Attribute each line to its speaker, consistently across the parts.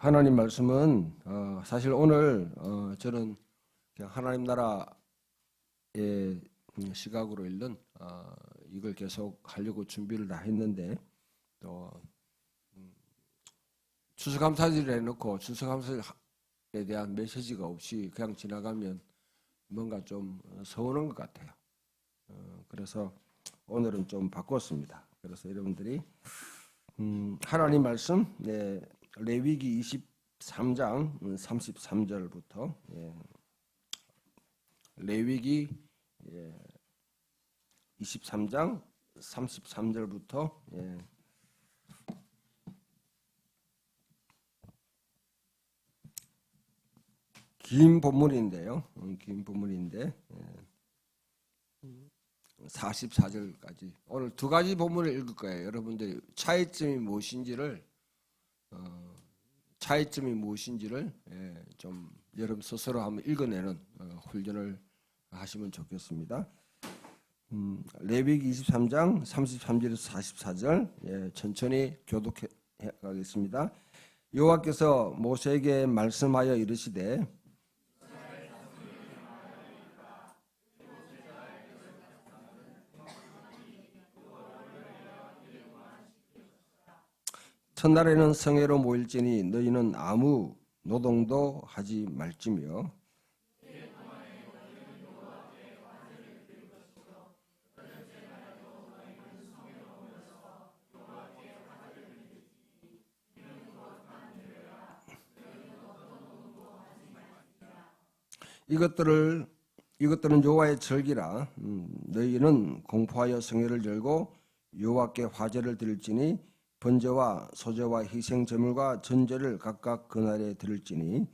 Speaker 1: 하나님 말씀은 사실 오늘 저는 그냥 하나님 나라의 시각으로 읽는 이걸 계속 하려고 준비를 다 했는데 또 추수감사절을 해놓고 추수감사절에 대한 메시지가 없이 그냥 지나가면 뭔가 좀 서운한 것 같아요. 그래서 오늘은 좀 바꿨습니다. 그래서 여러분들이 하나님 말씀 레위기 23장 33절부터 레위기 23장 33절부터 긴 본문인데요. 긴 본문인데 44절까지 오늘 두 가지 본문을 읽을 거예요. 여러분들이 차이점이 무엇인지를 좀 여러분 스스로 한번 읽어내는 훈련을 하시면 좋겠습니다. 레위기 23장 33절에서 44절 천천히 교독해 가겠습니다. 여호와께서 모세에게 말씀하여 이르시되 첫날에는 성회로 모일지니 너희는 아무 노동도 하지 말지며 이것들은 여호와의 절기라. 너희는 공포하여 성회를 열고 여호와께 화제를 드릴지니 번제와 소제와 희생 제물과 전제를 각각 그날에 드릴지니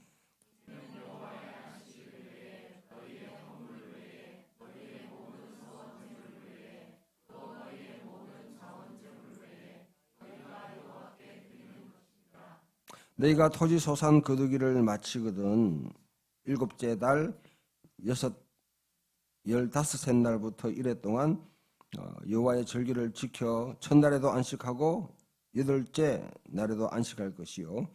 Speaker 1: 너희가 토지 소산 거두기를 마치거든 일곱째 달 15셋 날부터 이래 동안 여호와의 절기를 지켜 첫날에도 안식하고 여덟째 날에도 안식할 것이요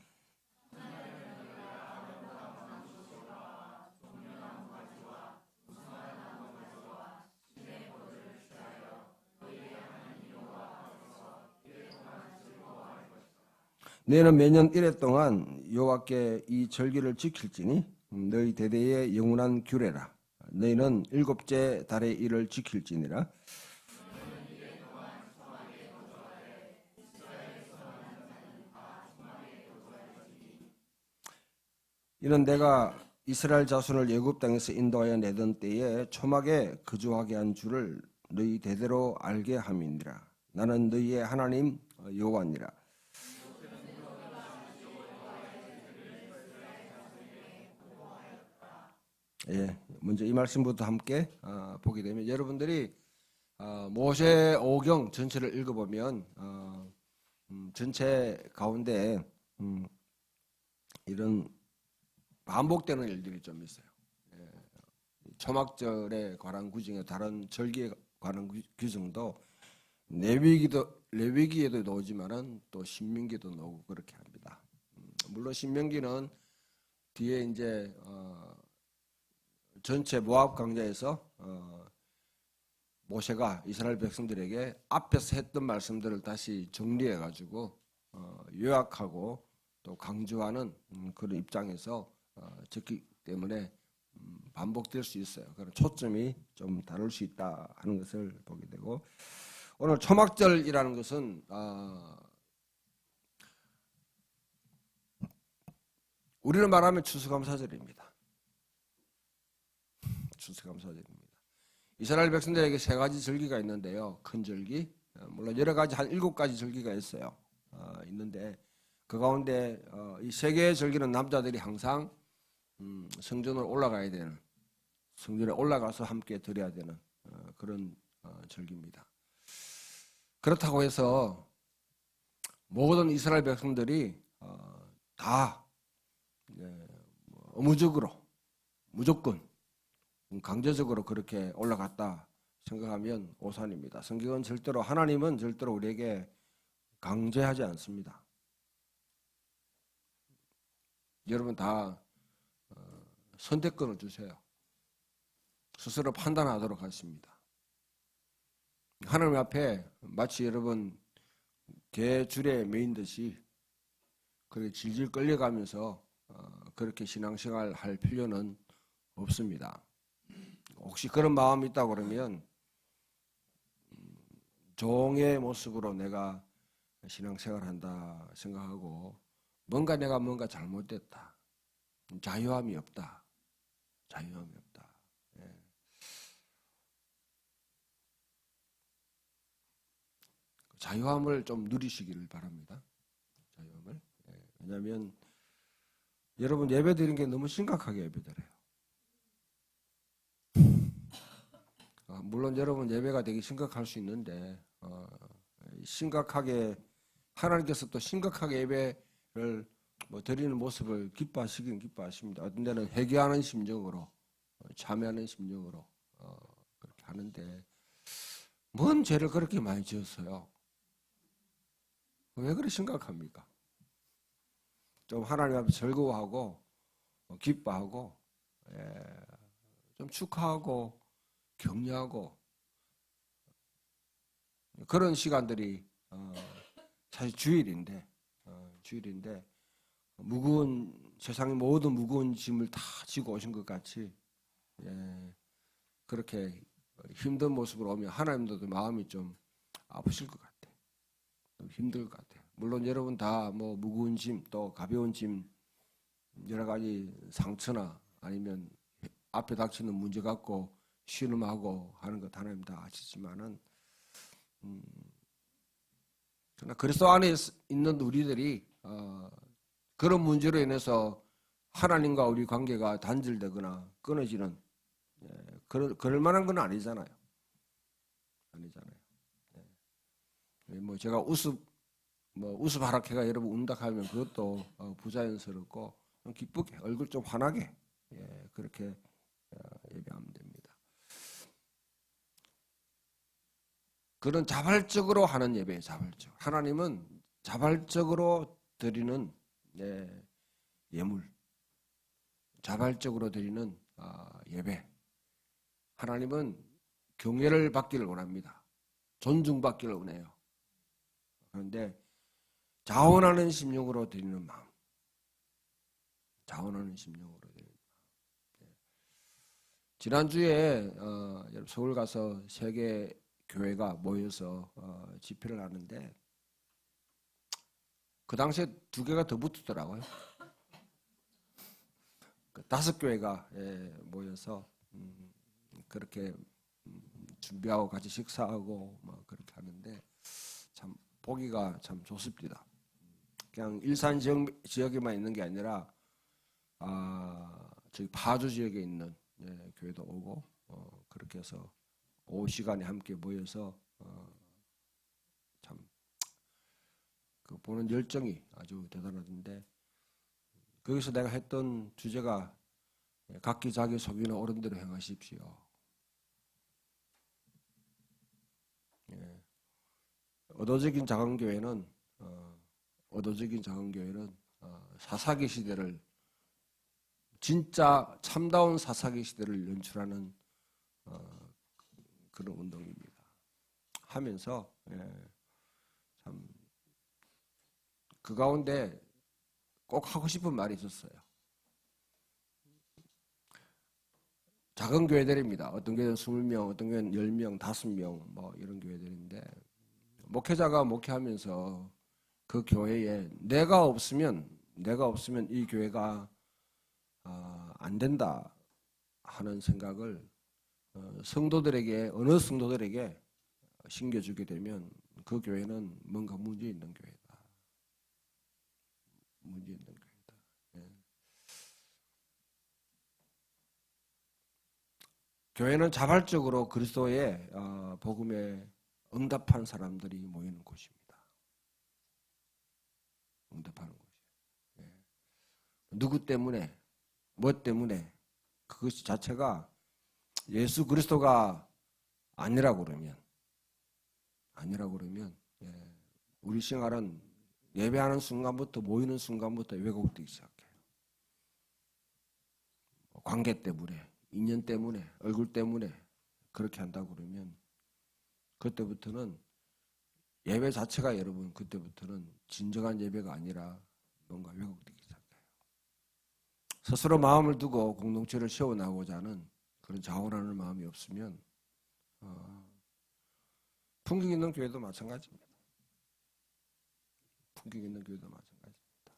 Speaker 1: 너희는 매년 이래 동안 여호와께 이 절기를 지킬지니 너희 대대의 영원한 규례라. 너희는 일곱째 달의 일을 지킬지니라. 이는 내가 이스라엘 자손을 애굽 땅에서 인도하여 내던 때에 초막에 거주하게 한 줄을 너희 대대로 알게 함이니라. 나는 너희의 하나님 여호와니라. 먼저 이 말씀부터 함께 보게 되면 여러분들이 모세 오경 전체를 읽어보면 전체 가운데 이런 반복되는 일들이 좀 있어요. 초막절에 관한 규정에 다른 절기에 관한 규정도 레위기에도 나오지만은 또 신명기도 나오고 그렇게 합니다. 물론 신명기는 뒤에 이제 전체 모압 광야에서 모세가 이스라엘 백성들에게 앞에서 했던 말씀들을 다시 정리해 가지고 요약하고 또 강조하는 그런 입장에서 적기 때문에 반복될 수 있어요. 그런 초점이 좀 다를 수 있다 하는 것을 보게 되고 오늘 초막절이라는 것은 우리는 말하면 추수감사절입니다. 추수감사절입니다. 이스라엘 백성들에게 세 가지 절기가 있는데요. 큰 절기, 물론 여러 가지 한 7가지 절기가 있어요. 있는데 그 가운데 이 세 개의 절기는 남자들이 항상 성전으로 올라가야 되는, 성전에 올라가서 함께 드려야 되는 그런 절기입니다. 그렇다고 해서 모든 이스라엘 백성들이 다 의무적으로 무조건 강제적으로 그렇게 올라갔다 생각하면 오산입니다. 성경은 하나님은 절대로 우리에게 강제하지 않습니다. 여러분 다 선택권을 주세요. 스스로 판단하도록 하십니다. 하나님 앞에 마치 여러분 개 줄에 매인 듯이 그렇게 질질 끌려가면서 그렇게 신앙생활 할 필요는 없습니다. 혹시 그런 마음이 있다 그러면 종의 모습으로 내가 신앙생활 한다 생각하고 내가 뭔가 잘못됐다. 자유함이 없다. 자유함이 없다. 예. 자유함을 좀 누리시기를 바랍니다. 자유함을. 예. 왜냐하면 여러분 예배 드리는 게 너무 심각하게 예배 드려요. 물론 여러분 예배가 되게 심각할 수 있는데 심각하게 하나님께서 또 심각하게 예배를 드리는 모습을 기뻐하시긴 기뻐하십니다. 어떤 데는 회개하는 심정으로 참여하는 심정으로 그렇게 하는데 뭔 죄를 그렇게 많이 지었어요? 왜 그렇게 심각합니까? 좀 하나님 앞에 즐거워하고 기뻐하고 좀 축하하고 격려하고 그런 시간들이 사실 주일인데 세상의 모든 무거운 짐을 다 지고 오신 것 같이 그렇게 힘든 모습으로 오면 하나님도 마음이 좀 아프실 것 같아. 좀 힘들 것 같아. 물론 여러분 다 무거운 짐 또 가벼운 짐 여러 가지 상처나 아니면 앞에 닥치는 문제 갖고 신음하고 하는 것 하나님 다 아시지만은 그러나 그리스도 안에 있는 우리들이 그런 문제로 인해서 하나님과 우리 관계가 단절되거나 끊어지는 그럴 만한 건 아니잖아요. 제가 우스바라케가 여러분 운다 하면 그것도 부자연스럽고 기쁘게 얼굴 좀 환하게 그렇게 예배하면 됩니다. 그런 자발적으로 하는 예배예요. 자발적. 하나님은 자발적으로 드리는 예물, 자발적으로 드리는 예배. 하나님은 경외를 받기를 원합니다. 존중받기를 원해요. 그런데 자원하는 심령으로 드리는 마음, 자원하는 심령으로 드리는 마음. 지난주에 서울 가서 세계 교회가 모여서 집회를 하는데 그 당시에 2개가 더 붙었더라고요. 5교회가 모여서 그렇게 준비하고 같이 식사하고 그렇게 하는데 참 보기가 참 좋습니다. 그냥 일산 지역에만 있는 게 아니라 저희 파주 지역에 있는 교회도 오고 그렇게 해서 오후 시간에 함께 모여서 참 그 보는 열정이 아주 대단하던데 거기서 내가 했던 주제가 각기 자기 속이는 어른대로 행하십시오. 의도적인 작은 교회는 사사기 시대를 진짜 참다운 사사기 시대를 연출하는 그런 운동입니다. 하면서 참 그 가운데 꼭 하고 싶은 말이 있었어요. 작은 교회들입니다. 어떤 교회는 20명, 어떤 교회는 10명, 5명 이런 교회들인데 목회자가 목회하면서 그 교회에 내가 없으면 이 교회가 안 된다 하는 생각을 성도들에게 어느 성도들에게 심겨주게 되면 그 교회는 뭔가 문제 있는 교회다. 문제 있는 교회다. 교회는 자발적으로 그리스도의 복음에 응답한 사람들이 모이는 곳입니다. 응답하는 곳이에요. 누구 때문에, 뭐 때문에 그것 자체가 예수 그리스도가 아니라고 그러면 우리 생활은 예배하는 순간부터 모이는 순간부터 왜곡되기 시작해요. 관계 때문에, 인연 때문에, 얼굴 때문에 그렇게 한다고 그러면 그때부터는 예배 자체가 여러분 그때부터는 진정한 예배가 아니라 뭔가 왜곡되기 시작해요. 스스로 마음을 두고 공동체를 세워나가고자 하는 그런 자원하는 마음이 없으면 풍경 있는 교회도 마찬가지입니다. 풍경 있는 교회도 마찬가지입니다.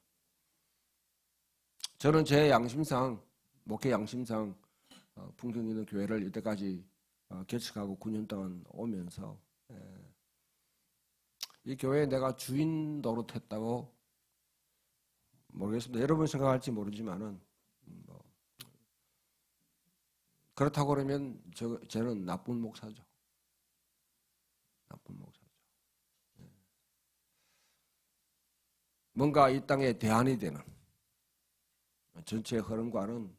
Speaker 1: 저는 제 양심상, 목회 양심상 풍경 있는 교회를 이때까지 개척하고 9년 동안 오면서 이 교회에 내가 주인 노릇했다고 모르겠습니다. 여러분 생각할지 모르지만은 그렇다고 그러면 저는 나쁜 목사죠. 나쁜 목사죠. 뭔가 이 땅에 대안이 되는 전체 흐름과는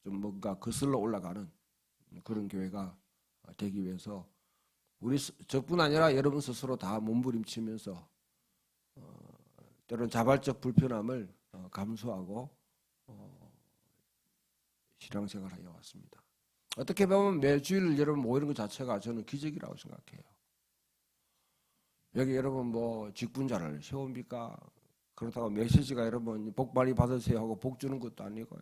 Speaker 1: 좀 뭔가 거슬러 올라가는 그런 교회가 되기 위해서 우리 저뿐 아니라 여러분 스스로 다 몸부림치면서 때로는 자발적 불편함을 감수하고 신앙생활을 해왔습니다. 어떻게 보면 매주일 여러분 모이는 것 자체가 저는 기적이라고 생각해요. 여기 여러분 뭐 직분자를 세웁니까? 그렇다고 메시지가 여러분 복 많이 받으세요 하고 복 주는 것도 아니고요.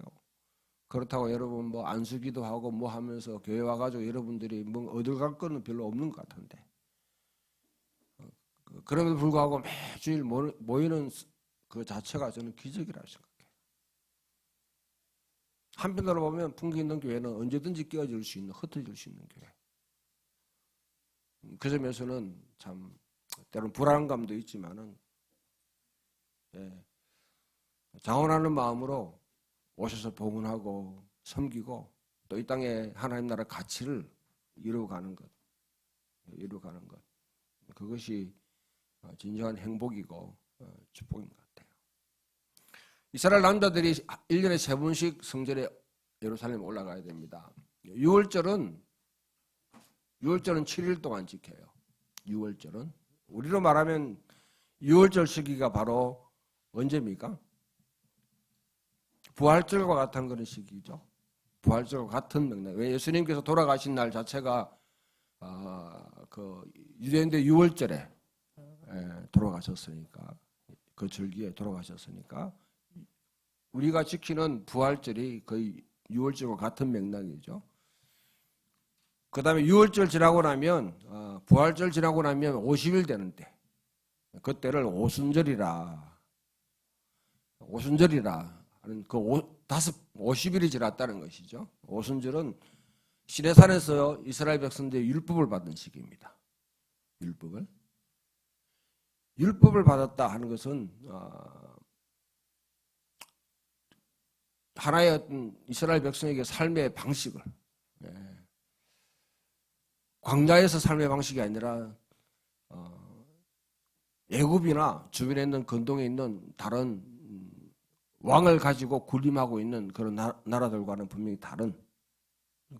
Speaker 1: 그렇다고 여러분 뭐 안수기도 하고 뭐 하면서 교회 와가지고 여러분들이 뭐 어딜 갈 거는 별로 없는 것 같은데 그럼에도 불구하고 매주일 모이는 그 자체가 저는 기적이라고 생각해요. 한편으로 보면 풍기 있는 교회는 언제든지 끼어질 수 있는, 흩어질 수 있는 교회. 그 점에서는 참 때로는 불안감도 있지만은 자원하는 마음으로 오셔서 봉헌하고 섬기고 또 이 땅에 하나님 나라 가치를 이루어가는 것, 그것이 진정한 행복이고 축복인 것 같아요. 이스라엘 남자들이 1년에 3번씩 성전에 예루살렘에 올라가야 됩니다. 6월절은 7일 동안 지켜요. 6월절은 우리로 말하면 6월절 시기가 바로 언제입니까? 부활절과 같은 그런 시기죠. 부활절과 같은 맥락. 왜 예수님께서 돌아가신 날 자체가 그 유대인들 6월절에 돌아가셨으니까 그 절기에 돌아가셨으니까 우리가 지키는 부활절이 거의 6월절과 같은 맥락이죠. 그 다음에 6월절 지나고 나면 부활절 지나고 나면 50일 되는데 그때를 오순절이라 하는 그 50일이 지났다는 것이죠. 오순절은 시내산에서 이스라엘 백성들의 율법을 받은 시기입니다. 율법을 받았다 하는 것은 하나의 어떤 이스라엘 백성에게 삶의 방식을 광야에서 삶의 방식이 아니라 애굽이나 주변에 있는 근동에 있는 다른 왕을 가지고 군림하고 있는 그런 나라들과는 분명히 다른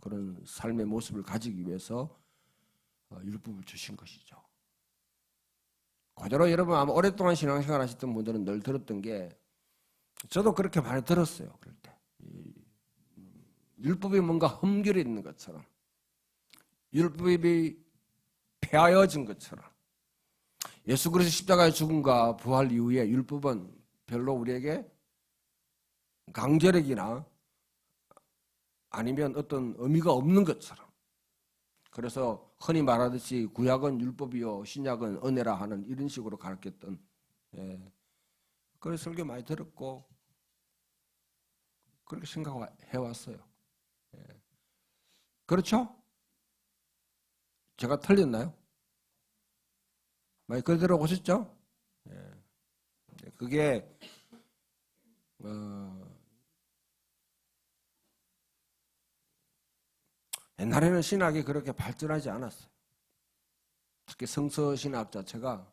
Speaker 1: 그런 삶의 모습을 가지기 위해서 율법을 주신 것이죠. 그대로 여러분 아마 오랫동안 신앙생활 하셨던 분들은 늘 들었던 게 저도 그렇게 많이 들었어요. 그럴 때 율법이 뭔가 흠결이 있는 것처럼 율법이 폐하여진 것처럼 예수 그리스도 십자가의 죽음과 부활 이후에 율법은 별로 우리에게 강제력이나 아니면 어떤 의미가 없는 것처럼 그래서 흔히 말하듯이 구약은 율법이요 신약은 은혜라 하는 이런 식으로 가르쳤던 그런 설교 많이 들었고 그렇게 생각해왔어요. 그렇죠? 제가 틀렸나요? 많이 그대로 오셨죠? 그게 옛날에는 신학이 그렇게 발전하지 않았어요. 특히 성서신학 자체가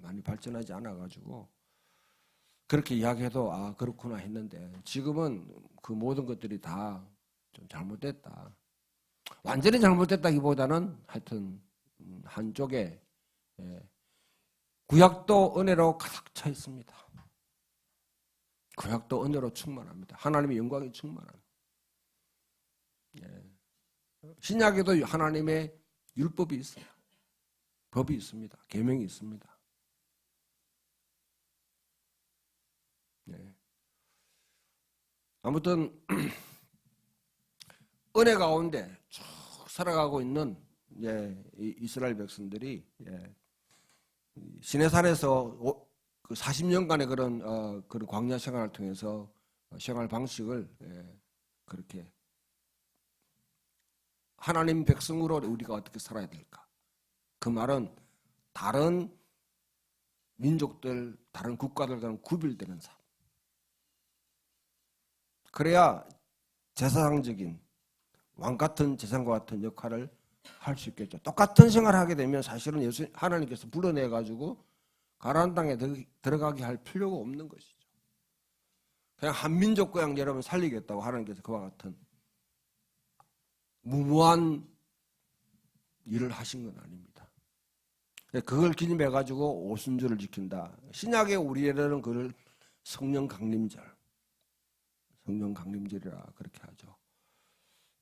Speaker 1: 많이 발전하지 않아가지고 그렇게 이야기해도 그렇구나 했는데 지금은 그 모든 것들이 다 좀 잘못됐다. 완전히 잘못됐다기보다는 하여튼 한쪽에 구약도 은혜로 가득 차 있습니다. 구약도 은혜로 충만합니다. 하나님의 영광이 충만합니다. 신약에도 하나님의 율법이 있어요. 법이 있습니다. 계명이 있습니다. 아무튼 은혜 가운데 쭉 살아가고 있는 이스라엘 백성들이 시내산에서 40년간의 그런 광야 생활을 통해서 생활 방식을 그렇게 하나님 백성으로 우리가 어떻게 살아야 될까? 그 말은 다른 민족들, 다른 국가들과는 구별되는 삶. 그래야 제사상적인 왕 같은 제사장과 같은 역할을 할 수 있겠죠. 똑같은 생활을 하게 되면 사실은 하나님께서 불러내 가지고 가나안 땅에 들어가게 할 필요가 없는 것이죠. 그냥 한민족 고향 여러분 살리겠다고 하나님께서 그와 같은 무모한 일을 하신 건 아닙니다. 그걸 기념해 가지고 오순절을 지킨다. 신약의 우리에는 그걸 성령 강림절, 성령 강림절이라 그렇게 하죠.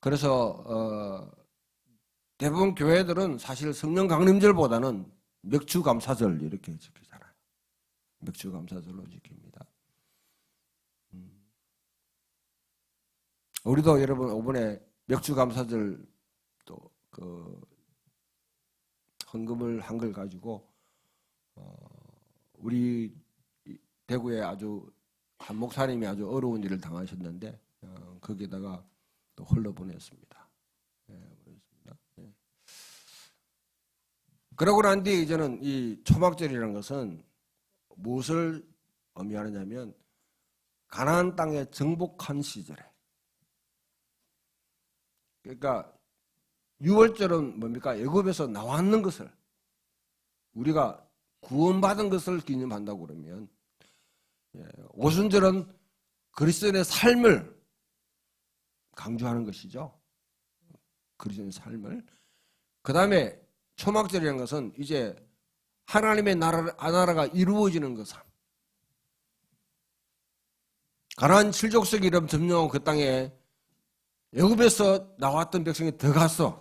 Speaker 1: 그래서 대부분 교회들은 사실 성령 강림절보다는 맥주감사절 이렇게 지키잖아요. 맥주감사절로 지킵니다. 우리도 여러분 이번에 맥주감사절 또 그 헌금을 한 걸 가지고 우리 대구에 아주 한 목사님이 아주 어려운 일을 당하셨는데 거기다가 또 흘러보냈습니다. 그러고 난 뒤에 이제는 이 초막절이라는 것은 무엇을 의미하느냐면 가나안 땅에 정복한 시절에, 그러니까 6월절은 뭡니까? 애굽에서 나왔는 것을 우리가 구원받은 것을 기념한다고 그러면, 오순절은 그리스도인의 삶을 강조하는 것이죠. 그리스도인의 삶을. 그 다음에 초막절이라는 것은 이제 하나님의 나라가 이루어지는 것. 가나안 7족속이 이름 점령하고 그 땅에 애굽에서 나왔던 백성이 들어가서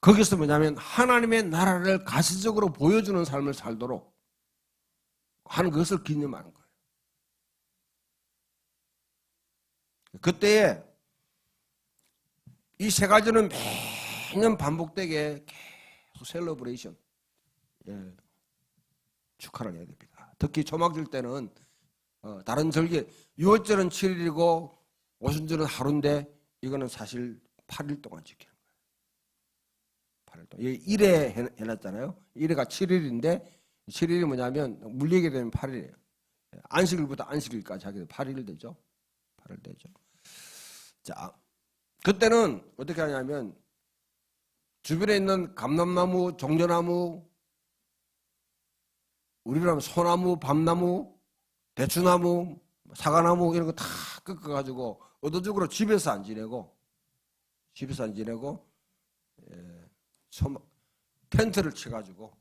Speaker 1: 거기서 뭐냐면 하나님의 나라를 가시적으로 보여주는 삶을 살도록 하는 것을 기념하는 거예요. 그때에 이 세 가지는 매년 반복되게 계속 셀러브레이션, 축하를 해야 됩니다. 특히 초막절 때는 다른 절기 6월절은 7일이고 오순절은 하루인데 이거는 사실 8일 동안 지키는 거예요. 8일 동안. 1회 해놨잖아요. 1회가 7일인데 7일이 뭐냐면 물리게 되면 8일이에요. 안식일부터 안식일까지 하게 되면 8일 되죠. 8일 되죠. 자, 그때는 어떻게 하냐면 주변에 있는 감람나무, 종려나무, 우리로 하면 소나무, 밤나무, 대추나무, 사과나무 이런 거 다 꺾어가지고 의도적으로 집에서 안 지내고 텐트를 쳐가지고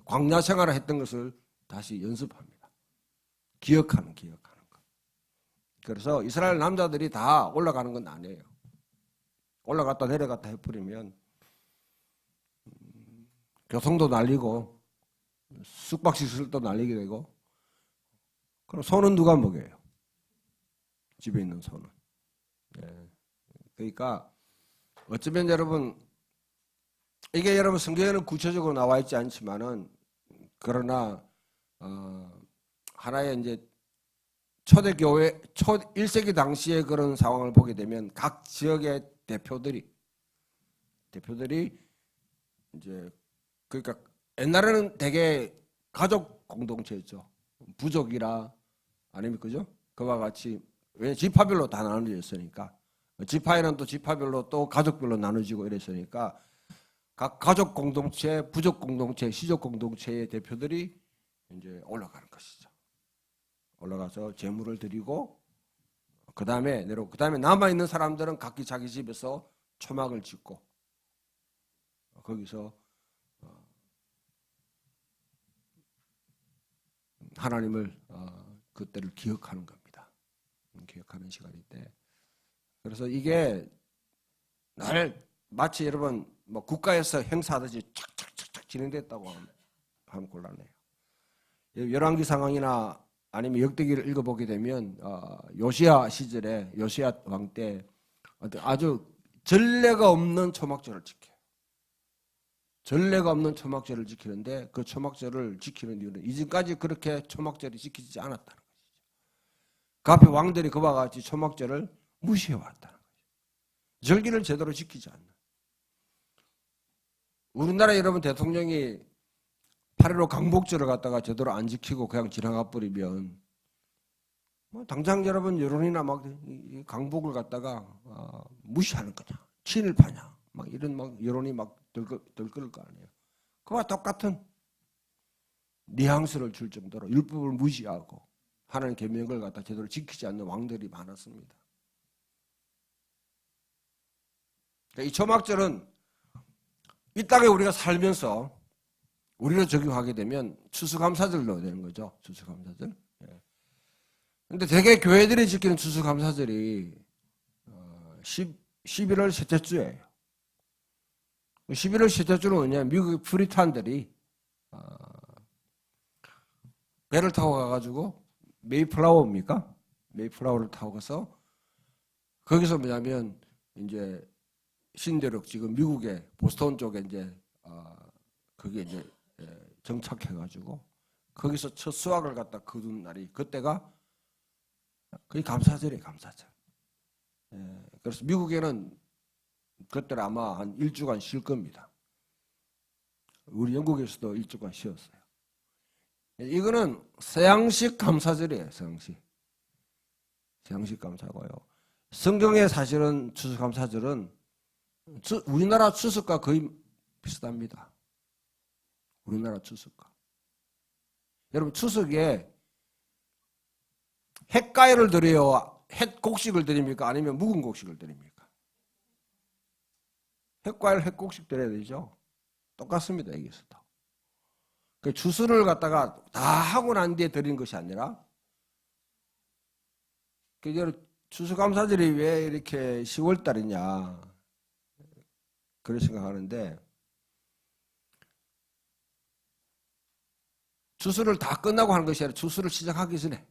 Speaker 1: 광야 생활을 했던 것을 다시 연습합니다. 기억하는 거. 그래서 이스라엘 남자들이 다 올라가는 건 아니에요. 올라갔다 내려갔다 해버리면 교통도 날리고 숙박시설도 날리게 되고, 그럼 소는 누가 먹여요? 집에 있는 소는. 그러니까 어쩌면 여러분, 이게 여러분 성경에는 구체적으로 나와 있지 않지만은, 그러나 하나의 이제 초대교회 1세기 당시의 그런 상황을 보게 되면 각 지역의 대표들이 이제, 그러니까 옛날에는 되게 가족 공동체였죠. 부족이라 아니면 그죠? 그와 같이, 왜 지파별로 다 나눠져 있으니까, 지파에는 또 지파별로 또 가족별로 나눠지고 이랬으니까 각 가족 공동체, 부족 공동체, 시족 공동체의 대표들이 이제 올라가는 것이죠. 올라가서 제물을 드리고 그 다음에 남아 있는 사람들은 각기 자기 집에서 초막을 짓고 거기서 하나님을 그때를 기억하는 겁니다. 기억하는 시간인데, 그래서 이게 마치 여러분 뭐 국가에서 행사하듯이 착착착착 진행됐다고 하면 곤란해요. 열왕기 상황이나 아니면 역대기를 읽어보게 되면 요시야 시절에 요시야 왕 때 아주 전례가 없는 초막절을 지켜요. 전례가 없는 초막절을 지키는데 그 초막절을 지키는 이유는 이전까지 그렇게 초막절이 지키지 않았다는 것이죠. 그 앞에 왕들이 그와 같이 초막절을 무시해왔다는 거죠. 절기를 제대로 지키지 않는. 우리나라 여러분 대통령이 8.15 강복절을 갖다가 제대로 안 지키고 그냥 지나가 버리면 뭐 당장 여러분 여론이나 막 강복을 갖다가 무시하는 거냐, 친일파냐, 막 이런 막 여론이 막 들끓을 거 아니에요. 그와 똑같은 뉘앙스를 줄 정도로 율법을 무시하고 하나님 계명을 갖다 제대로 지키지 않는 왕들이 많았습니다. 이 초막절은 이 땅에 우리가 살면서 우리로 적용하게 되면 추수감사절 넣어야 되는 거죠. 추수감사절. 그런데 대개 교회들이 지키는 추수감사절이 11월 셋째 주예요. 11월 셋째 주는 뭐냐? 미국의 프리탄들이 배를 타고 가가지고 메이플라워입니까? 메이플라워를 타고 가서 거기서 뭐냐면 이제 신대륙 지금 미국의 보스턴 쪽에 이제 그게 이제 정착해가지고 거기서 첫 수확을 갖다 거둔 날이 그때가 거의 감사절이에요. 감사절. 그래서 미국에는 그때 아마 한 일주간 쉴 겁니다. 우리 영국에서도 일주간 쉬었어요. 이거는 서양식 감사절이에요. 서양식 감사고요. 성경에 사실은 추수감사절은 우리나라 추석과 거의 비슷합니다. 우리나라 추석과. 여러분 추석에 햇과일을 드려요? 햇곡식을 드립니까? 아니면 묵은 곡식을 드립니까? 햇과일, 햇곡식 드려야 되죠. 똑같습니다. 여기서도. 그 추수를 갖다가 다 하고 난 뒤에 드리는 것이 아니라 추수감사절이 왜 이렇게 10월달이냐 그런 생각하는데 추수를 다 끝나고 하는 것이 아니라 추수를 시작하기 전에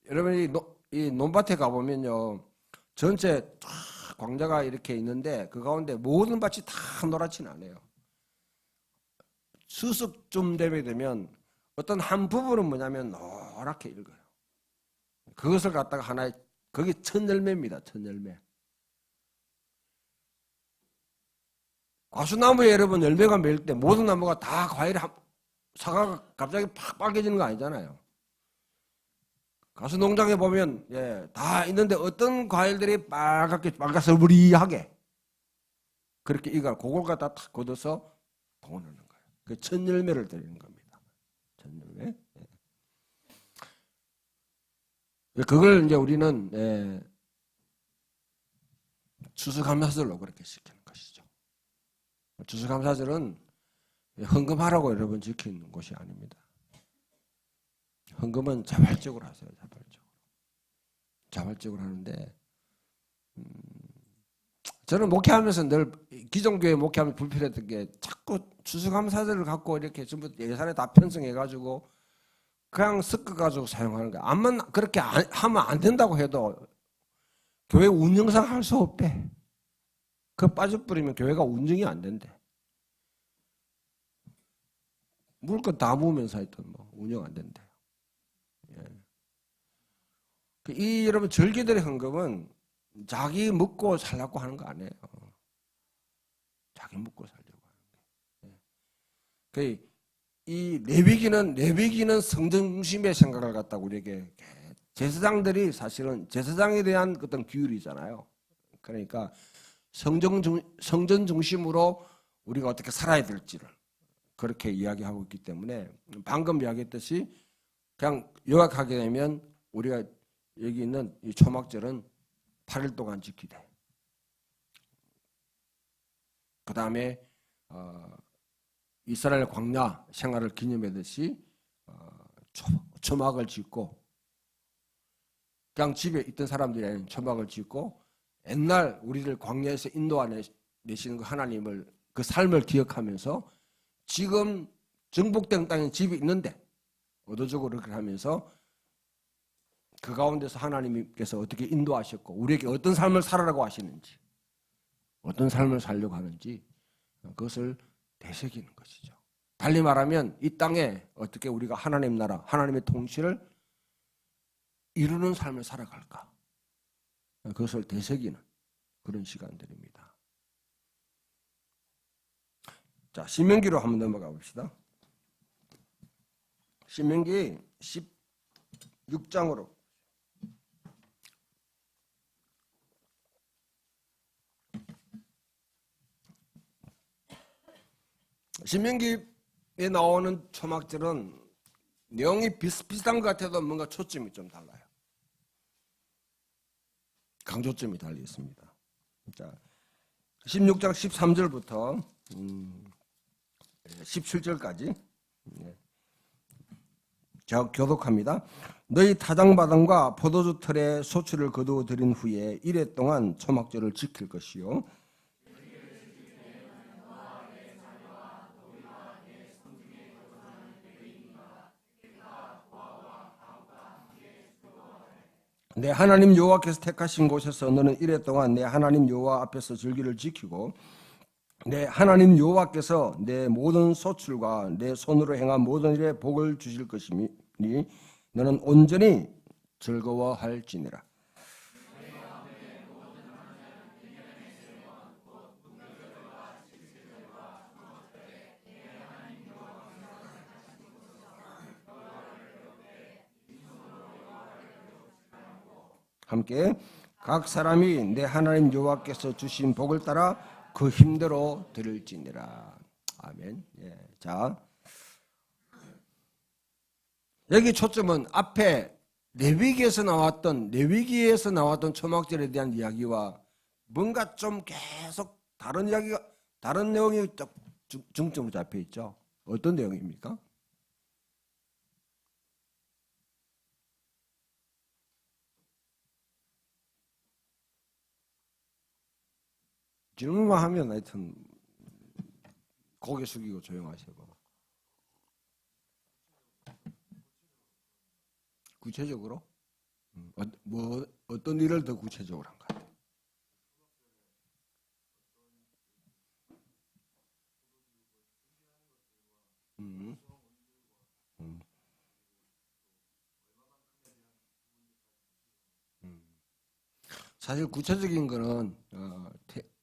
Speaker 1: 여러분이 이 논밭에 가보면요 전체 광자가 이렇게 있는데 그 가운데 모든 밭이 다 노랗지는 않아요. 수습쯤 되면 어떤 한 부분은 뭐냐면 노랗게 익어요. 그것을 갖다가 하나의 그게 첫 열매입니다. 첫 열매. 과수나무에 여러분 열매가 맺을 때 모든 나무가 다 과일이 사과가 갑자기 팍 빨개지는 거 아니잖아요. 가수 농장에 보면 다 있는데 어떤 과일들이 빨갛스무리하게 그렇게 익어 그걸 갖다 탁 걷어서 보내는 거예요. 그 첫 열매를 드리는 겁니다. 첫 열매. 그걸 이제 우리는 추수감사절로 그렇게 시키는 것이죠. 추수감사절은 헌금하라고 여러분 지키는 것이 아닙니다. 헌금은 자발적으로 하세요. 자발적으로 하는데 저는 목회하면서 늘 기존교회 목회하면 불편했던 게 자꾸 추수감사절을 갖고 이렇게 전부 예산에 다 편성해가지고 그냥 섞어가지고 사용하는 거야. 암만 그렇게 하면 안 된다고 해도 교회 운영상 할 수 없대. 그거 빠져버리면 교회가 운영이 안 된대. 물건 다 모으면서 하여튼 뭐 운영 안 된대. 이 여러분 절기들의 헌금은 자기 먹고 살려고 하는 거 아니에요. 자기 먹고 살려고 하는 거예요. 이 레위기는 성전 중심의 생각을 갖다가 우리에게 제사장들이 사실은 제사장에 대한 어떤 규율이잖아요. 그러니까 성전 중심으로 우리가 어떻게 살아야 될지를 그렇게 이야기하고 있기 때문에 방금 이야기했듯이 그냥 요약하게 되면 우리가 여기 있는 이 초막절은 8일 동안 지키되 그 다음에 이스라엘 광야 생활을 기념하듯이 초막을 짓고 그냥 집에 있던 사람들이 초막을 짓고 옛날 우리를 광야에서 인도하내시는 그 하나님을 그 삶을 기억하면서 지금 정복된 땅에 집이 있는데 의도적으로 그렇게 하면서 그 가운데서 하나님께서 어떻게 인도하셨고 우리에게 어떤 삶을 살아라고 하시는지 어떤 삶을 살려고 하는지 그것을 되새기는 것이죠. 달리 말하면 이 땅에 어떻게 우리가 하나님 나라, 하나님의 통치를 이루는 삶을 살아갈까? 그것을 되새기는 그런 시간들입니다. 자, 신명기로 한번 넘어가 봅시다. 신명기 16장으로. 신명기에 나오는 초막절은 내용이 비슷비슷한 것 같아도 뭔가 초점이 좀 달라요. 강조점이 달려 있습니다. 자, 16장 13절부터 17절까지 제가 교독합니다. 너희 타작마당과 포도주 틀에 소출을 거두어 들인 후에 이래 동안 초막절을 지킬 것이요 내 하나님 여호와께서 택하신 곳에서 너는 이래 동안 내 하나님 여호와 앞에서 절기를 지키고 내 하나님 여호와께서 내 모든 소출과 내 손으로 행한 모든 일에 복을 주실 것이니 너는 온전히 즐거워할지니라. 함께 각 사람이 내 하나님 여호와께서 주신 복을 따라 그 힘대로 드릴지니라. 아멘. 예. 자, 여기 초점은 앞에 레위기에서 나왔던 초막절에 대한 이야기와 뭔가 좀 계속 다른 이야기가 다른 내용이 중점으로 잡혀 있죠. 어떤 내용입니까? 질문만 하면 하여튼 고개 숙이고 조용하시고. 구체적으로? 어떤 일을 더 구체적으로 한 것 같아요? 음, 음, 음. 사실 구체적인 거는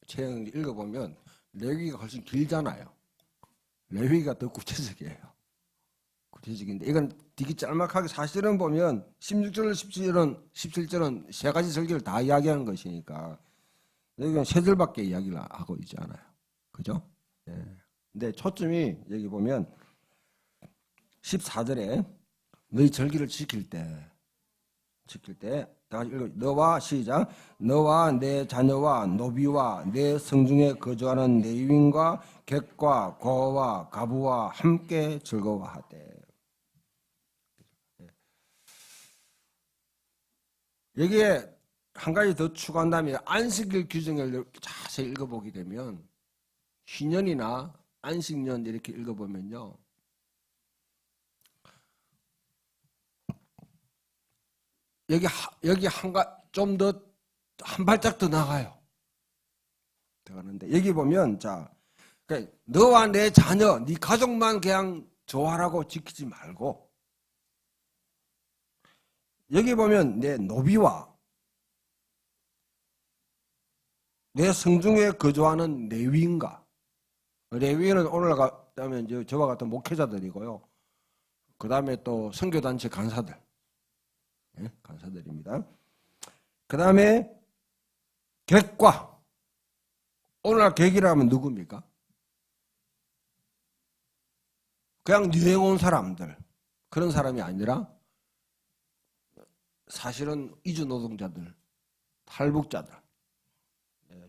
Speaker 1: 체형 읽어보면 레위기가 훨씬 길잖아요. 레위기가 더 구체적이에요. 구체적인데 이건 되게 짤막하게 사실은 보면 16절, 17절은 세 가지 절기를 다 이야기하는 것이니까 여기는 세 절밖에 이야기를 하고 있지 않아요. 그죠? 예. 근데 초점이 여기 보면 14절에 너희 절기를 지킬 때 다 같이 읽어. 너와 시작. 너와 내 자녀와 노비와 내 성중에 거주하는 레위인과 객과 고와 가부와 함께 즐거워하되. 여기에 한 가지 더 추가한다면 안식일 규정을 자세히 읽어보게 되면 희년이나 안식년 이렇게 읽어보면요. 여기 좀 더 한 발짝 더 나가요. 들어가는데 여기 보면 자, 그러니까 너와 내 자녀, 네 가족만 그냥 좋아하라고 지키지 말고 여기 보면 내 노비와 내 성중에 거주하는 레위인과 레위인은 오늘 가면 저와 같은 목회자들이고요. 그 다음에 또 선교단체 간사들, 네, 간사들입니다. 그 다음에 객과 오늘날 객이라면 누굽니까? 그냥 유행 온 사람들 그런 사람이 아니라 사실은 이주 노동자들, 탈북자들,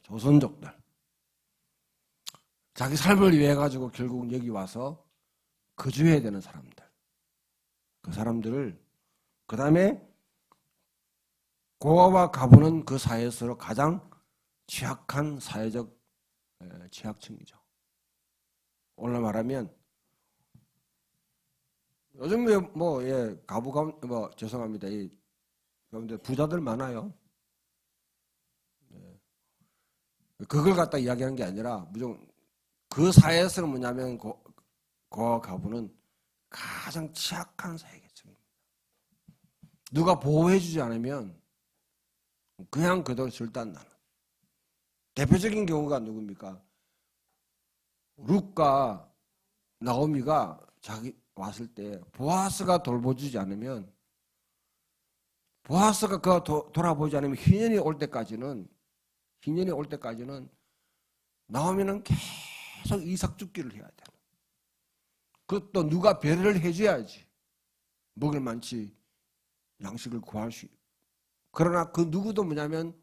Speaker 1: 조선족들 자기 삶을 위해 가지고 결국 여기 와서 거주해야 되는 사람들 그 사람들을 그 다음에 고아와 가부는 그 사회에서 가장 취약한 사회적 취약층이죠. 오늘 말하면 요즘 가부가 죄송합니다. 이 가운데 부자들 많아요. 그걸 갖다 이야기하는 게 아니라 무조건 그 사회에서는 뭐냐면 고아와 가부는 가장 취약한 사회계층입니다. 누가 보호해주지 않으면 그냥 그대로 절단나는. 대표적인 경우가 누굽니까? 룻과 나오미가 자기 왔을 때 보아스가 돌보주지 않으면, 보아스가 돌아보지 않으면 희년이 올 때까지는 나오미는 계속 이삭 죽기를 해야 돼. 그것도 누가 배려를 해줘야지 먹을 만치 양식을 구할 수 있고. 그러나 그 누구도 뭐냐면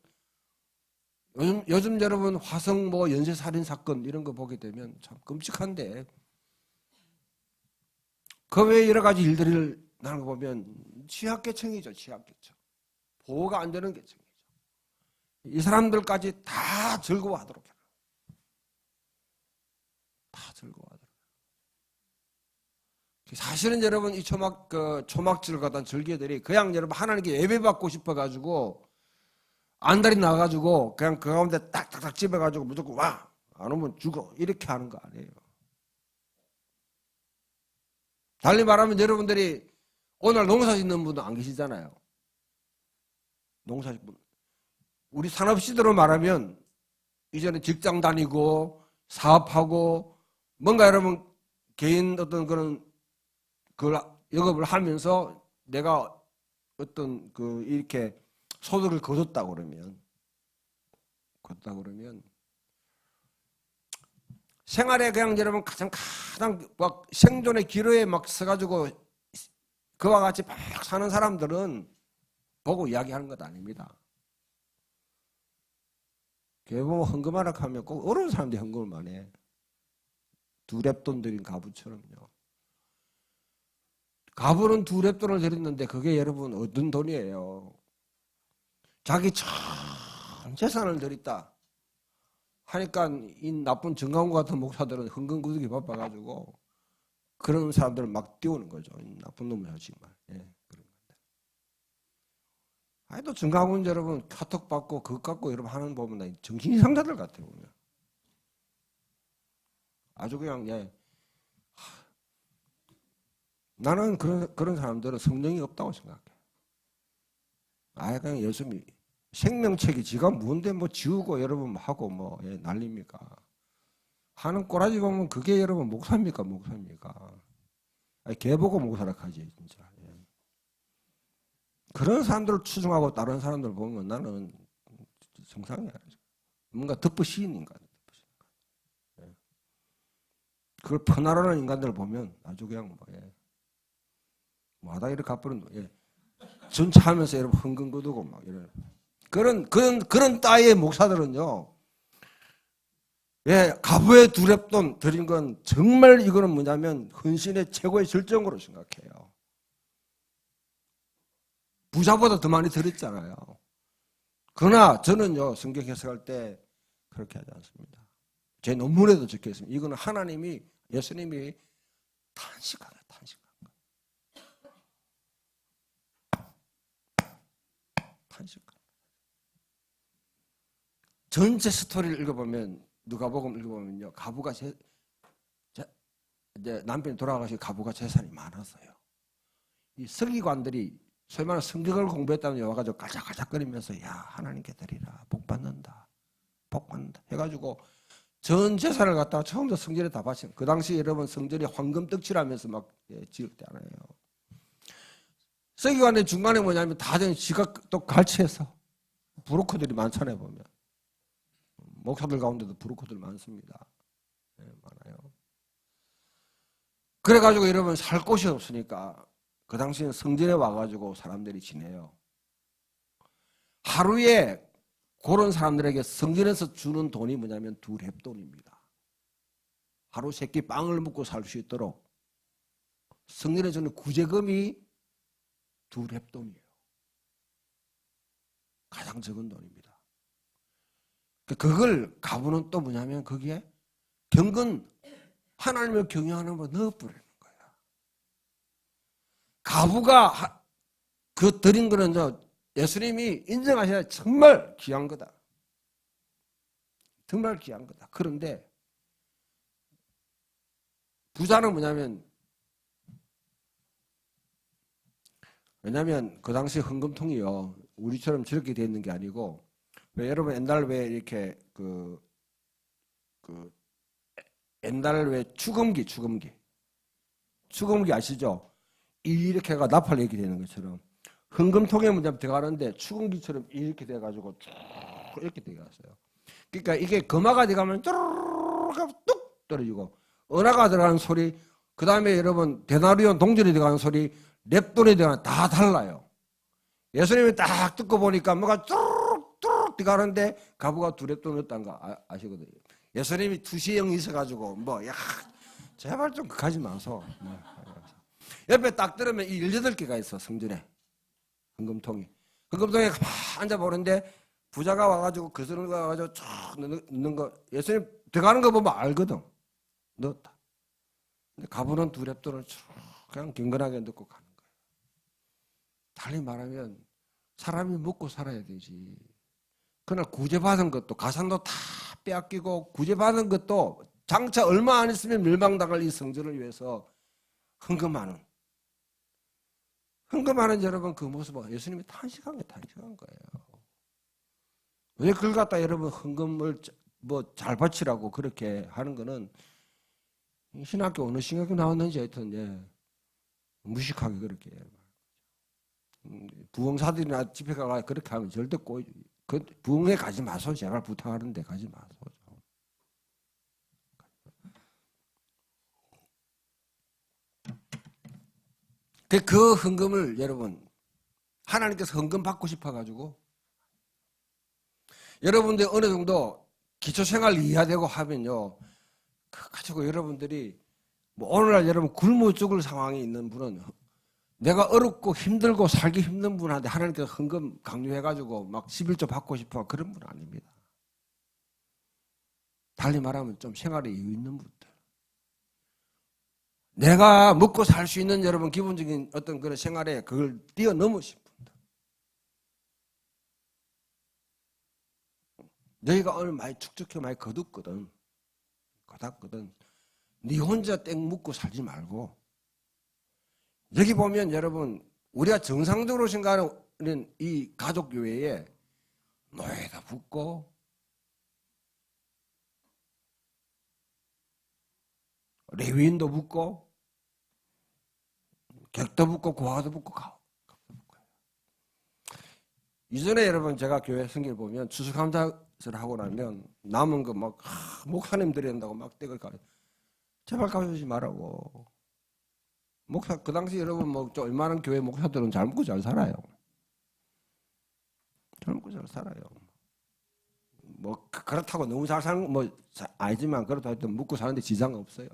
Speaker 1: 요즘 여러분 화성 연쇄살인 사건 이런 거 보게 되면 참 끔찍한데, 그 외에 여러 가지 일들을 나는 거 보면 취약계층이죠. 취약계층. 보호가 안 되는 계층이죠. 이 사람들까지 다 즐거워하도록 해라. 다 즐거워하도록. 사실은 여러분 이 초막질 같은 절개들이 그냥 여러분 하나님께 예배받고 싶어가지고 안달이 나가지고 그냥 그 가운데 딱딱딱 집어가지고 무조건 와! 안 오면 죽어! 이렇게 하는 거 아니에요. 달리 말하면 여러분들이 오늘 농사 짓는 분도 안 계시잖아요. 농사 짓는 분. 우리 산업시대로 말하면 이제는 직장 다니고 사업하고 뭔가 여러분 개인 어떤 그런 영업을 하면서 내가 어떤 이렇게 소득을 거뒀다 그러면 생활에 그냥 여러분 가장 막 생존의 기로에 막 서가지고 그와 같이 막 사는 사람들은 보고 이야기하는 것 아닙니다. 개봉 헌금하라 하면 꼭 어려운 사람들이 헌금을 많이 해. 두랩돈 드린 가부처럼요. 가부는 두랩돈을 드렸는데 그게 여러분 어떤 돈이에요? 자기 전 재산을 드렸다 하니까 이 나쁜 정강구 같은 목사들은 흥건구두기 바빠가지고 그런 사람들을 막 띄우는 거죠. 나쁜 놈이야 정말. 예, 그런 건데. 아니 또 정강훈 여러분 카톡 받고 그것 갖고 여러분 하는 거 보면 정신 이상자들 같아요. 보면. 아주 그냥 나는 그런 사람들은 성령이 없다고 생각해. 아예 그냥 예수님이 생명책이 지가 뭔데 지우고 여러분 하고 난립니까? 하는 꼬라지 보면 그게 여러분 목사입니까? 아니, 개 보고 목사라 하지 진짜. 예. 그런 사람들을 추종하고 다른 사람들 보면 나는 정상이 아니죠. 뭔가 덮어씌인 인간. 예. 그걸 퍼나르는 인간들을 보면 아주 그냥 마다 이렇게 갚으는 전차하면서 여러분 흥건거두고 막 이런 그런 따위의 목사들은요. 가부의 두랩돈 드린 건 정말 이거는 뭐냐면 헌신의 최고의 절정으로 생각해요. 부자보다 더 많이 드렸잖아요. 그러나 저는요 성경 해석할 때 그렇게 하지 않습니다. 제 논문에도 적혀 있습니다. 이거는 하나님이 예수님이 탄식한 거예요. 전체 스토리를 읽어보면 누가복음 읽어보면요 가부가 이제 남편이 돌아가시고 가부가 재산이 많았어요. 이 서기관들이 소위 말하는 성경을 공부했다는 와가지고 깔짝깔짝거리면서 야 하나님께 드리라 복 받는다 해가지고 전 재산을 갖다가 처음부터 성전에 다 바친. 그 당시 여러분 성전이 황금 떡칠하면서 막 지을 때 하나요. 서기관의 중간에 뭐냐면 다들 지가 또 갈치해서 브로커들이 많잖아요 보면. 목사들 가운데도 브로커들 많습니다. 많아요. 그래가지고 여러분 살 곳이 없으니까 그 당시에는 성전에 와가지고 사람들이 지내요. 하루에 그런 사람들에게 성전에서 주는 돈이 뭐냐면 두랩돈입니다. 하루 세 끼 빵을 먹고 살 수 있도록 성전에 주는 구제금이 두랩돈이에요. 가장 적은 돈입니다. 그걸 가부는 또 뭐냐면 거기에 경건 하나님을 경외하는 걸 넣어버리는 거야. 가부가 그 드린 거는 예수님이 인정하셔야 정말 귀한 거다. 정말 귀한 거다. 그런데 부자는 뭐냐면, 왜냐면 그 당시 헌금통이요, 우리처럼 저렇게 되어 있는 게 아니고, 왜 여러분 옛날 왜 이렇게 옛날 왜 추금기 아시죠? 이렇게 해가 나팔 이렇게 되는 것처럼 헌금통에 문제 들어가는데 추금기처럼 이렇게 돼가지고 쭉 이렇게 돼갔어요. 그러니까 이게 금화가 들어가면 뚜루룩 뚝 떨어지고, 은하가 들어가는 소리, 그 다음에 여러분 데나리온 동전이 들어가는 소리, 랩돈이 들어가는 다 달라요. 예수님이 딱 듣고 보니까 뭐가 뚜루룩 뚜루룩 들어가는데 가부가 두 랩돈 넣었다는 거 아시거든요. 예수님이 투시형이 있어가지고 제발 좀 가지 마소. 옆에 딱 들으면 이 18개가 있어, 성전에. 헌금통에 가만 앉아보는데 부자가 와가지고 거스르는 거 와가지고 쭉 넣는 거, 예수님 들어가는 거 보면 알거든. 넣었다. 근데 가부는 두 랩돈을 쭉 그냥 경건하게 넣고 가는 거예요. 달리 말하면 사람이 먹고 살아야 되지. 그날 구제받은 것도, 가산도 다 빼앗기고 구제받은 것도 장차 얼마 안 있으면 멸망당할 이 성전을 위해서 헌금하는 여러분 그 모습은 예수님이 탄식한 거예요. 왜 그걸 갖다 여러분 헌금을 잘 바치라고 그렇게 하는 거는, 신학교 어느 신학교 나왔는지 하여튼 무식하게 그렇게 부흥사들이나 집회 가서 그렇게 하면 절대 부흥회 가지 마소. 제발 부탁하는데 가지 마소. 그 헌금을 여러분, 하나님께서 헌금 받고 싶어가지고, 여러분들 어느 정도 기초생활 이해되고 하면요, 가지고 여러분들이 오늘날 여러분 굶어 죽을 상황에 있는 분은, 내가 어렵고 힘들고 살기 힘든 분한테 하나님께서 헌금 강요해가지고 막 11조 받고 싶어, 그런 분 아닙니다. 달리 말하면 좀 생활에 여유 있는 분들, 내가 먹고 살 수 있는 여러분 기본적인 어떤 그런 생활에 그걸 뛰어넘으신 분들, 너희가 오늘 많이 축적해 많이 거뒀거든. 네 혼자 땡 묻고 살지 말고, 여기 보면 여러분 우리가 정상적으로 생각하는 이 가족교회에 노예도 붙고 레위인도 붙고 객도 붙고 고아도 붙고 이전에 여러분 제가 교회 성길 보면 추수감사를 하고 나면 남은 거 막 목사님 드려야 된다고 막 떼걸 가요. 제발 가져오지 말라고. 목사 그 당시 여러분 좀 얼마나 교회 목사들은 잘 먹고 잘 살아요. 잘 먹고 잘 살아요. 그렇다고 너무 잘 사는 아니지만 그렇다고 하여튼 먹고 사는데 지장은 없어요.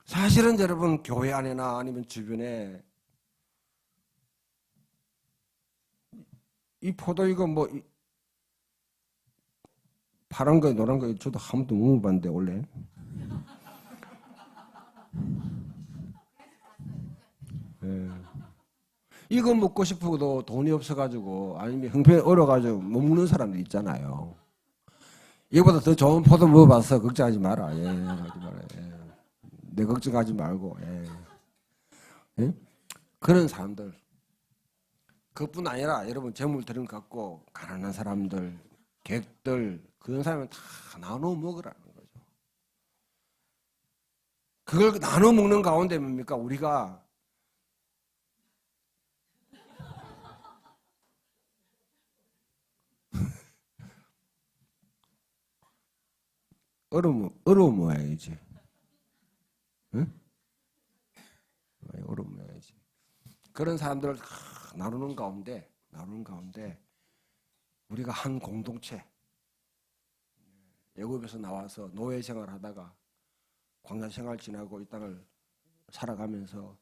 Speaker 1: 사실은 여러분 교회 안에나 아니면 주변에 이 포도 이거 파란 거 노란 거 저도 한 번도 못 먹어봤는데 원래 이거 먹고 싶어도 돈이 없어가지고 아니면 형편이 어려가지고 못 먹는 사람들 있잖아요. 이거보다 더 좋은 포도 먹어봐서 걱정하지 마라. 하지 마라. 내 걱정하지 말고. 예? 그런 사람들. 그뿐 아니라 여러분 재물 들은 것 갖고 가난한 사람들, 객들, 그런 사람은 다 나눠 먹으라는 거죠. 그걸 나눠 먹는 가운데 뭡니까? 우리가 어려워야지. 응? 어려워야지. 그런 사람들을 나누는 가운데 우리가 한 공동체, 애굽에서 나와서 노예 생활하다가 광야 생활 지나고 이 땅을 살아가면서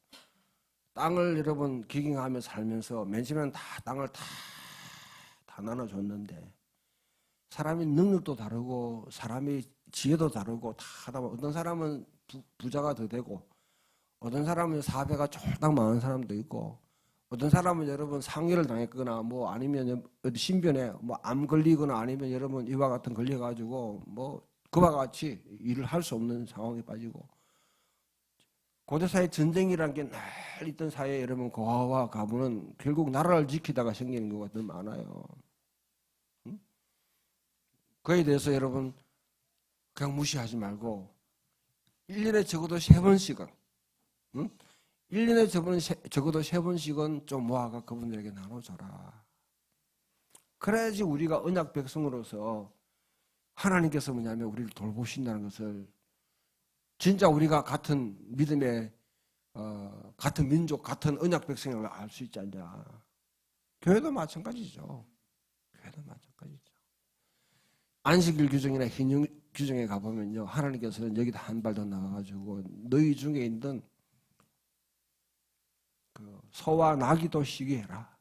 Speaker 1: 땅을 여러분 기경하며 살면서 맨 처음에는 다 땅을 다 다 나눠줬는데 사람이 능력도 다르고 사람이 지혜도 다르고 다 하다 보면 어떤 사람은 부자가 더 되고 어떤 사람은 사배가 쫄딱 많은 사람도 있고 어떤 사람은 여러분 상해를 당했거나 뭐 아니면 어디 신변에 뭐 암 걸리거나 아니면 여러분 이와 같은 걸려가지고 뭐 그와 같이 일을 할 수 없는 상황에 빠지고 고대사회 전쟁이라는 게 늘 있던 사회에 여러분 고아와 가문은 결국 나라를 지키다가 생기는 경우가 더 많아요. 응? 그에 대해서 여러분 그냥 무시하지 말고 1년에 적어도 3번씩은 응? 1년에 적어도 3번씩은 좀 모아가 그분들에게 나눠줘라. 그래야지 우리가 언약 백성으로서 하나님께서 뭐냐면 우리를 돌보신다는 것을 진짜 우리가 같은 믿음의 같은 민족, 같은 언약 백성을 알 수 있지 않냐. 교회도 마찬가지죠. 교회도 마찬가지죠. 안식일 규정이나 hin유 규정에 가보면요. 하나님께서는 여기다 한 발 더 나가가지고 너희 중에 있는 그 소와 나귀도 쉬게 해라.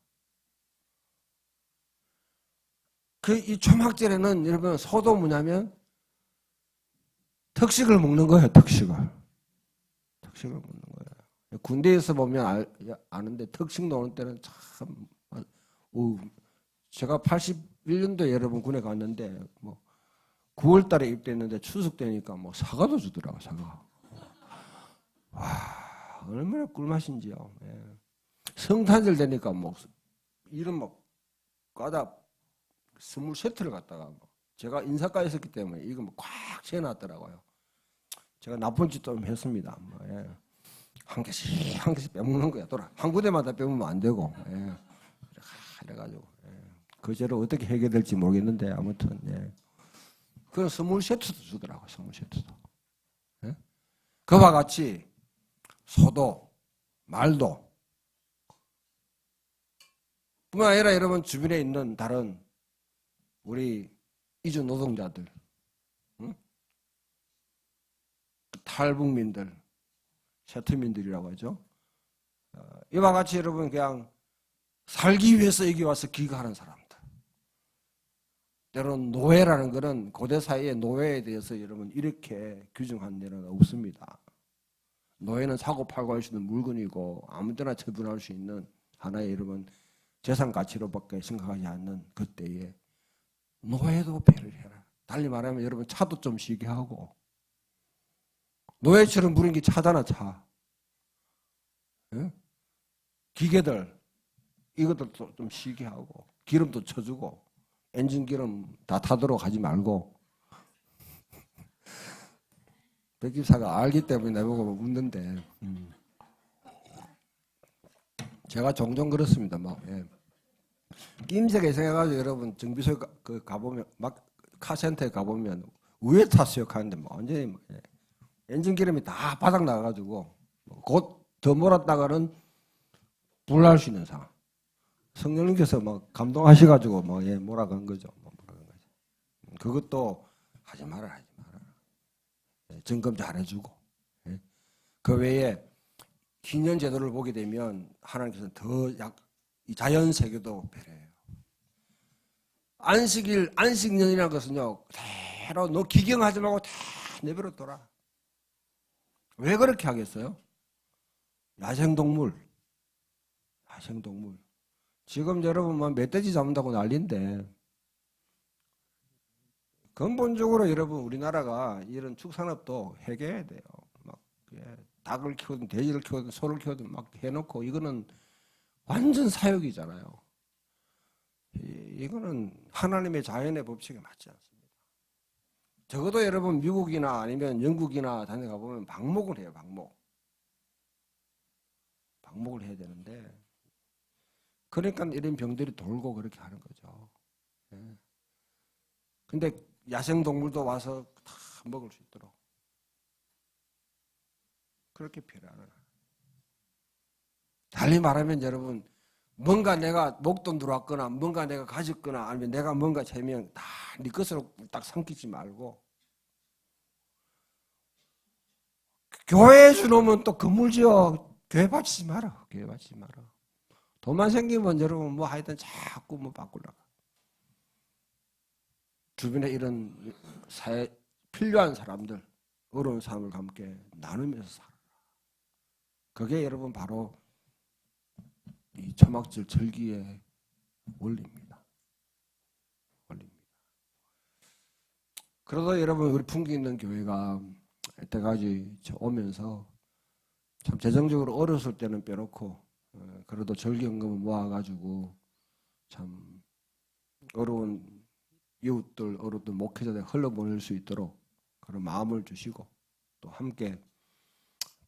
Speaker 1: 이 초막절에는 여러분 소도 뭐냐면 특식을 먹는 거예요. 특식을 먹는 거예요. 군대에서 보면 아는데 특식 노는 때는 참 제가 81년도에 여러분 군에 갔는데 뭐 9월 달에 입대했는데 추석 되니까 뭐 사과도 주더라고. 사과. 와 얼마나 꿀맛인지요. 예. 성탄절 되니까 뭐 이런 뭐 과다 선물 세트를 갖다가 뭐 제가 인사과에 있었기 때문에 이거 뭐 꽉 채워놨더라고요. 제가 나쁜 짓 좀 했습니다. 뭐, 예. 한 개씩 빼먹는 거야. 또 한 군데마다 빼먹으면 안 되고. 예. 이래가지고 그 죄를 어떻게 해결될지 모르겠는데 아무튼 예. 그런 선물 세트도 주더라고. 선물 세트도. 예? 그와 같이 소도 말도 뿐만 아니라 여러분 주변에 있는 다른 우리 이주 노동자들, 응? 탈북민들, 세트민들이라고 하죠. 이와 같이 여러분 그냥 살기 위해서 여기 와서 기거하는 사람들. 때로는 노예라는 것은 고대 사회의 노예에 대해서 여러분 이렇게 규정한 데는 없습니다. 노예는 사고 팔고 할 수 있는 물건이고 아무 때나 처분할 수 있는 하나의 여러분 재산 가치로밖에 생각하지 않는 그때에 노예도 배를 해라. 달리 말하면 여러분 차도 좀 쉬게 하고 노예처럼 부르는 게 차잖아. 차. 예? 기계들 이것도 좀 쉬게 하고 기름도 쳐주고 엔진 기름 다 타도록 하지 말고 백집사가 알기 때문에 내보고 묻는데 제가 종종 그렇습니다. 막 예. 낌새가 생겨가지고 여러분 정비소에 가보면 막 카센터에 가보면 위에 탔어요 하는데 뭐 완전히 뭐, 예. 엔진 기름이 다 바닥 나가가지고 곧 더 몰았다가는 불날 수 있는 상황. 성령님께서 막 감동하셔가지고 뭐 예, 몰아간 거죠. 뭐 몰아간 거죠. 그것도 하지 마라. 예, 점검 잘해주고. 예. 그 외에 희년 제도를 보게 되면 하나님께서는 이 자연 세계도 배려해요. 안식년이라는 것은요, 대로 너 기경하지 말고 다 내버려 둬라. 왜 그렇게 하겠어요? 야생동물. 지금 여러분 뭐 멧돼지 잡는다고 난리인데 근본적으로 여러분 우리나라가 이런 축산업도 해결해야 돼요. 막 닭을 키우든 돼지를 키우든 소를 키우든 막 해놓고 이거는 완전 사육이잖아요. 이거는 하나님의 자연의 법칙에 맞지 않습니다. 적어도 여러분 미국이나 아니면 영국이나 다른 데 가보면 방목을 해요. 방목을 해야 되는데 그러니까 이런 병들이 돌고 그렇게 하는 거죠. 예. 근데 야생동물도 와서 다 먹을 수 있도록 그렇게 필요하나. 달리 말하면 여러분 뭔가 내가 목돈 들어왔거나 뭔가 내가 가졌거나 아니면 내가 뭔가 재명 다 네 것으로 딱 삼키지 말고 교회에 주놓으면 또 건물 지어 교회 바치지 마라. 돈만 생기면 여러분 뭐 하여튼 자꾸 뭐 바꾸려고. 주변에 이런 사회 필요한 사람들, 어려운 삶을 함께 나누면서 살아라. 그게 여러분 바로 이 초막절 절기의 원리입니다. 원리입니다. 그러다 여러분 우리 풍기 있는 교회가 이때까지 오면서 참 재정적으로 어렸을 때는 빼놓고 그래도 절기연금을 모아가지고 참 어려운 이웃들, 어려운 목회자들 흘러보낼 수 있도록 그런 마음을 주시고 또 함께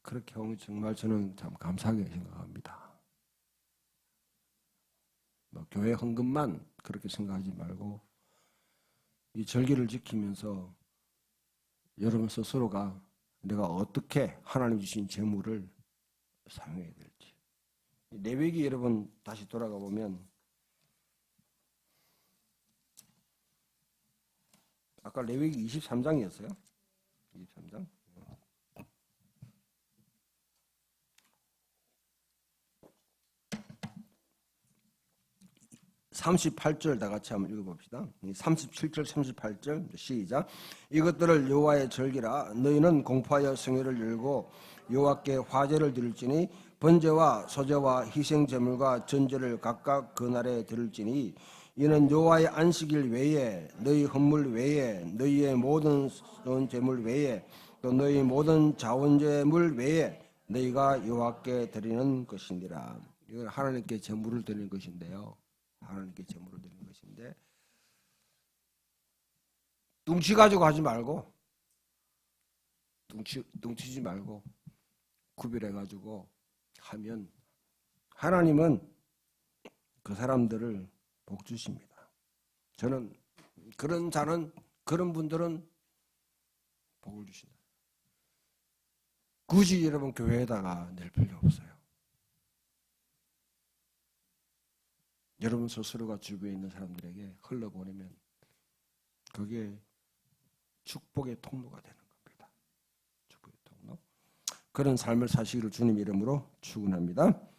Speaker 1: 그렇게 하면 정말 저는 참 감사하게 생각합니다. 뭐 교회 헌금만 그렇게 생각하지 말고 이 절기를 지키면서 여러분 스스로가 내가 어떻게 하나님 주신 재물을 사용해야 될지. 레위기 여러분 다시 돌아가 보면 아까 레위기 23장이었어요. 23장. 38절 다 같이 한번 읽어봅시다. 37절 38절 시작. 이것들을 여호와의 절기라. 너희는 공포하여 성회를 열고 여호와께 화제를 드릴지니 번제와 소제와 희생제물과 전제를 각각 그 날에 드릴지니 이는 여호와의 안식일 외에 너희 헌물 외에 너희의 모든 제물 외에 또 너희 모든 자원제물 외에 너희가 여호와께 드리는 것이니라. 이건 하나님께 제물을 드리는 것인데요. 하나님께 제물을 드리는 것인데 뚱치 가지고 하지 말고 뚱치지 말고 구별해 가지고 하면 하나님은 그 사람들을 복 주십니다. 저는 그런 자는 그런 분들은 복을 주신다. 굳이 여러분 교회에다가 낼 필요 없어요. 여러분 스스로가 주변에 있는 사람들에게 흘러보내면 그게 축복의 통로가 되는 겁니다. 축복의 통로. 그런 삶을 사시기를 주님 이름으로 축원합니다.